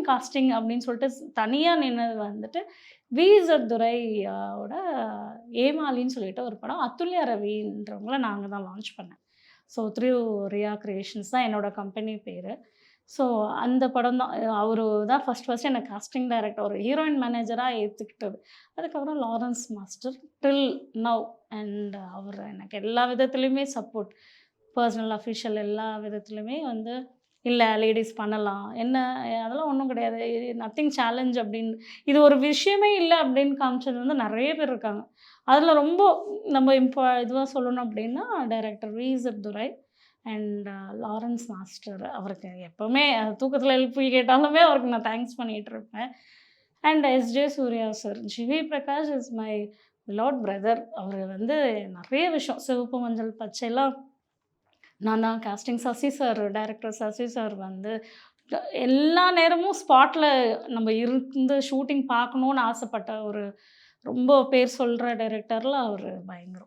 Costing அப்படின்னு சொல்லிட்டு தனியாக நின்னது வந்துட்டு வி.இசட் துரை ஓட ஏமாலின்னு சொல்லிட்டு ஒரு படம். அதுல்யா ரவின்றவங்கள நாங்க தான் லான்ச் பண்ணேன். ஸோ த்ரூ ரியா கிரியேஷன்ஸ் தான் என்னோட கம்பெனி பேரு. ஸோ அந்த படம் தான் அவரு தான் ஃபர்ஸ்ட் என்ன காஸ்டிங் டைரக்டர் ஒரு ஹீரோயின் மேனேஜரா ஏத்துக்கிட்டது. அதுக்கப்புறம் Lawrence master till now and அவர் எனக்கு எல்லா விதத்துலயுமே சப்போர்ட். பர்சனல், அஃபிஷியல் எல்லா விதத்துலயுமே வந்து இல்ல லேடீஸ் பண்ணலாம். என்ன அதெல்லாம் ஒண்ணும் கிடையாது. நத்திங் சேலஞ்ச் அப்படின்னு இது ஒரு விஷயமே இல்ல அப்படின்னு காமிச்சது வந்து நெறைய பேர் இருக்காங்க. அதுல ரொம்ப நம்ம இதுவா சொல்லணும் அப்படின்னா, director V Z Durai and Lawrence master. அவருக்கு எப்பவுமே தூக்கத்துல எழுப்பி கேட்டாலுமே அவருக்கு நான் தேங்க்ஸ் பண்ணிட்டு இருப்பேன். And S J. Suriya sir. G V Prakash is my beloved brother. அவரு வந்து நெறைய விஷயம் சிவப்பு, மஞ்சள், பச்சைலாம் நான் தான் casting Sasi sir, director Sasi sir வந்து எல்லா நேரமும் ஸ்பாட்ல நம்ம இருந்து ஷூட்டிங் பார்க்கணும்னு ஆசைப்பட்ட ஒரு ரொம்ப பேர் சொல்ற டைரக்டர்ல அவரு பயங்கரம்.